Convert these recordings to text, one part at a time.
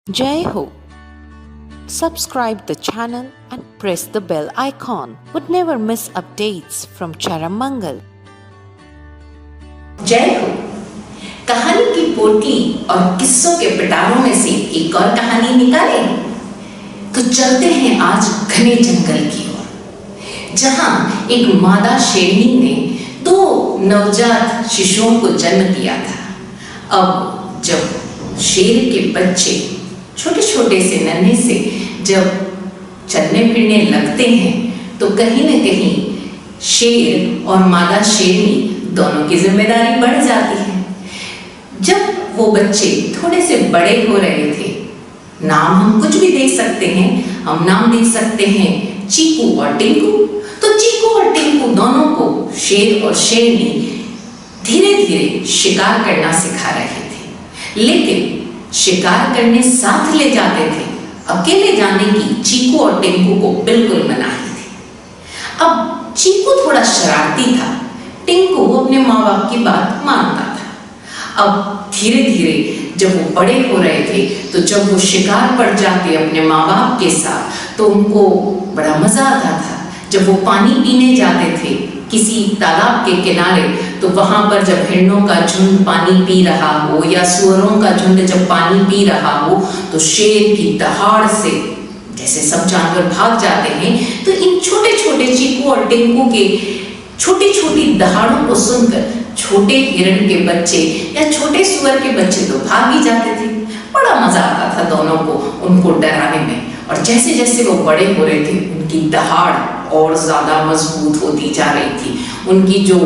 Jai Ho. Subscribe the channel and press the bell icon. Would never miss updates from Charamangal. जय हो। कहानी की पोटली और किस्सों के पिटारों में से एक और कहानी निकालें तो चलते हैं आज घने जंगल की ओर, जहां एक मादा शेरनी ने दो नवजात शिशुओं को जन्म दिया था। अब जब शेर के बच्चे छोटे छोटे से नन्हे से जब चलने फिरने लगते हैं तो कहीं न कहीं शेर और मादा शेरनी दोनों की जिम्मेदारी बढ़ जाती है। जब वो बच्चे थोड़े से बड़े हो रहे थे, नाम हम कुछ भी दे सकते हैं। हम नाम दे सकते हैं चीकू और टिंकू। तो चीकू और टिंकू दोनों को शेर और शेरनी धीरे धीरे शिकार करना सिखा रहे थे, लेकिन शिकार करने साथ ले जाते थे। अकेले जाने की चीकू और टिंकू को बिल्कुल मनाही थी। अब चीकू थोड़ा शरारती था, टिंकू अपने माँ बाप की बात मानता था। अब धीरे धीरे जब वो बड़े हो रहे थे तो जब वो शिकार पर जाते अपने माँ बाप के साथ तो उनको बड़ा मजा आता था। जब वो पानी पीने जाते थे किसी तालाब के किनारे, तो वहां पर जब हिरणों का झुंड पानी पी रहा हो या सुअरों का झुंड जब पानी पी रहा हो तो शेर की दहाड़ से जैसे सब जानवर भाग जाते हैं, तो इन छोटे छोटे चीकू और टिंकू के छोटी छोटी दहाड़ों को सुनकर छोटे हिरण के बच्चे या छोटे सुअर के बच्चे तो भाग ही जाते थे। बड़ा मजा आता था दोनों को उनको डराने में। और जैसे जैसे वो बड़े हो रहे थे उनकी दहाड़ और ज्यादा मजबूत होती जा रही थी। उनकी जो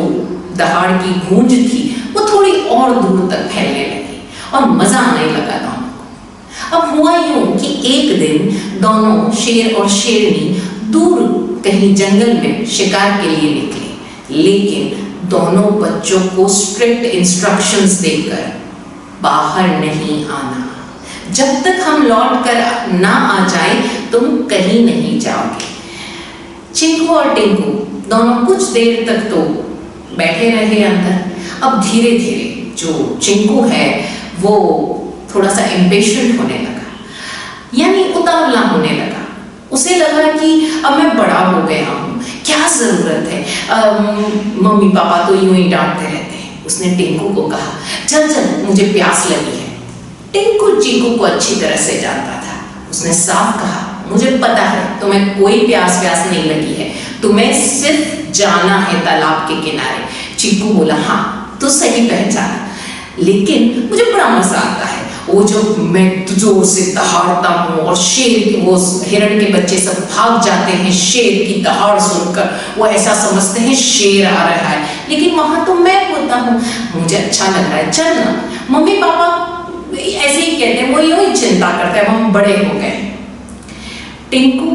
दहाड़ की गूंज थी वो थोड़ी और दूर तक फैलने लगी और मजा आने लगा दोनों को। अब हुआ यूं कि एक दिन दोनों शेर और शेरनी दूर कहीं जंगल में शिकार के लिए निकले, लेकिन दोनों बच्चों को स्ट्रिक्ट इंस्ट्रक्शंस देकर बाहर नहीं आना। जब तक हम लौट कर ना आ जाए तुम कहीं नहीं जाओगे। चिंकू और टिंकू दोनों कुछ देर तक तो बैठे रहे अंदर। अब धीरे धीरे जो चिंकू है वो थोड़ा सा इम्पेशेंट होने लगा, यानी उतावला होने लगा। उसे लगा कि अब मैं बड़ा हो गया हूँ, क्या जरूरत है, मम्मी पापा तो यूं ही डांटते रहते हैं। उसने टिंकू को कहा, चल चल मुझे प्यास लगी है। टिंकू चीकू को अच्छी तरह से जानता था। उसने साफ कहा, मुझे पता है तुम्हें कोई प्यास नहीं लगी है, तुम्हें सिर्फ जाना है तालाब के किनारे। चीकू बोला, हाँ तो सही पहचाना, लेकिन मुझे बड़ा मजा आता है वो जो मैं जोर से दहाड़ता हूँ और शेर वो हिरण के बच्चे सब भाग जाते हैं शेर की दहाड़ सुनकर। वो ऐसा समझते हैं शेर आ रहा है, लेकिन वहां तो मैं होता हूँ, मुझे अच्छा लग रहा है। चल ना, मम्मी पापा ऐसे ही कहते हैं, वो यूं ही चिंता करते हैं हम बड़े हो गए। टिंकू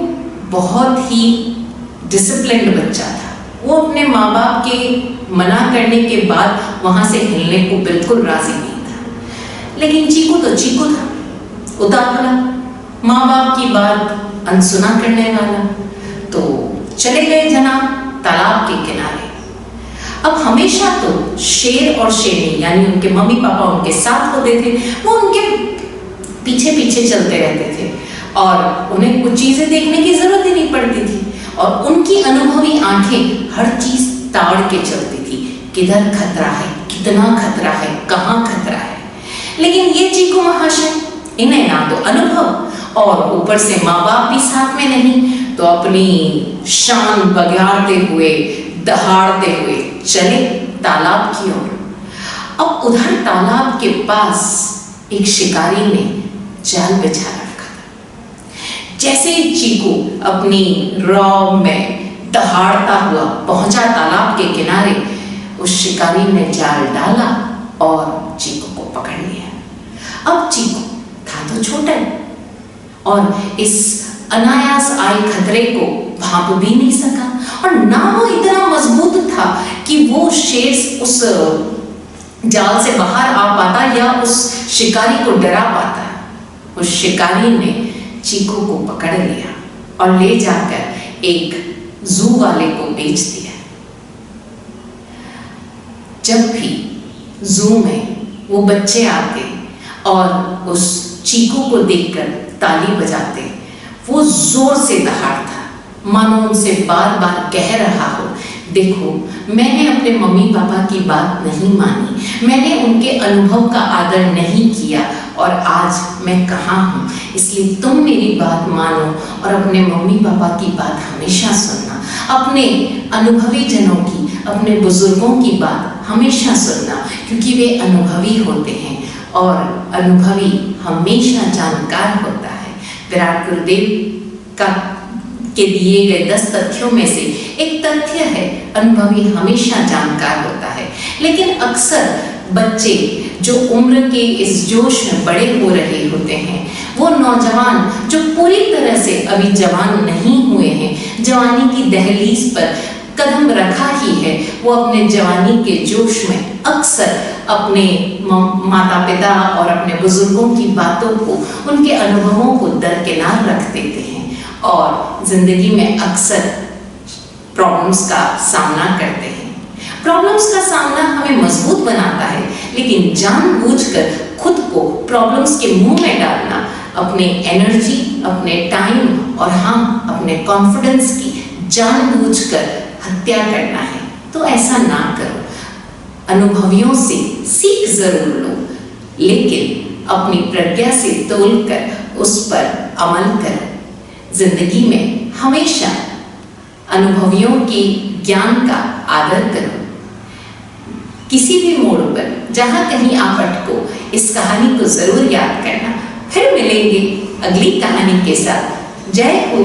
बहुत ही डिसिप्लिन्ड बच्चा था। वो अपने माँ बाप के मना करने के बाद वहां से हिलने को बिल्कुल राजी नहीं था। लेकिन चीकू तो चीकू था, उतावला, माँ बाप की बात अनसुना करने वाला। तो चले गए जनाब तालाब के किनारे। अब हमेशा तो शेर और शेरनी यानी उनके मम्मी पापा उनके साथ होते थे, वो उनके पीछे पीछे चलते रहते थे और उन्हें कुछ चीजें देखने की जरूरत ही नहीं पड़ती थी। और उनकी अनुभवी आंखें हर चीज ताड़ के चलती थी, किधर खतरा है, कितना खतरा है, कहाँ खतरा है। लेकिन ये चीकू महाशय, इन्हें ना तो अनुभव और ऊपर से माँ बाप भी साथ में नहीं, तो अपनी शान बघाड़ते हुए दहाड़ते हुए चले तालाब की ओर। अब उधर तालाब के पास एक शिकारी ने जाल बिछा रखा था। जैसे ही चीकू अपनी रौ में दहाड़ता हुआ पहुंचा तालाब के किनारे, उस शिकारी ने जाल डाला और चीकू को पकड़ लिया। अब चीकू था तो छोटा और इस अनायास आए खतरे को भांप भी नहीं सका, और ना वो इतना मजबूत था कि वो शेर उस जाल से बाहर आ पाता या उस शिकारी को डरा पाता। उस शिकारी ने चीकू को पकड़ लिया और ले जाकर एक जू वाले को बेच दिया। जब भी जू में वो बच्चे आते और उस चीकू को देखकर ताली बजाते। वो जोर से दहाड़ता, मानो उनसे बार बार कह रहा हो, देखो मैंने अपने मम्मी पापा की बात नहीं मानी, मैंने उनके अनुभव का आदर नहीं किया और आज मैं कहाँ हूँ। इसलिए तुम मेरी बात मानो और अपने मम्मी पापा की बात हमेशा सुनना, अपने अनुभवी जनों की, अपने बुजुर्गों की बात हमेशा सुनना, क्योंकि वे अनुभवी होते हैं और अनुभवी हमेशा जानकार होता है। विराट गुरुदेव के दिए गए 10 तथ्यों में से एक तथ्य है, अनुभवी हमेशा जानकार होता है। लेकिन अक्सर बच्चे जो उम्र के इस जोश में बड़े हो रहे होते हैं, वो नौजवान जो पूरी तरह से अभी जवान नहीं हुए हैं, जवानी की दहलीज पर कदम रखा ही है, वो अपने जवानी के जोश में अक्सर अपने माता पिता और अपने बुजुर्गों की बातों को, उनके अनुभवों को दरकिनार रख देते हैं और जिंदगी में अक्सर प्रॉब्लम्स का सामना करते हैं। प्रॉब्लम्स का सामना हमें मजबूत बनाता है, लेकिन जानबूझकर खुद को प्रॉब्लम्स के मुंह में डालना अपने एनर्जी, अपने टाइम और अपने कॉन्फिडेंस की जानबूझकर हत्या करना है। तो ऐसा ना करो। अनुभवियों से सीख जरूर लो, लेकिन अपनी प्रज्ञा से तोलकर उस पर अमल करो। जिंदगी में हमेशा अनुभवियों के ज्ञान का आदर करो। किसी भी मोड़ पर जहां कहीं आप अटको, इस कहानी को जरूर याद करना। फिर मिलेंगे अगली कहानी के साथ। जय हो।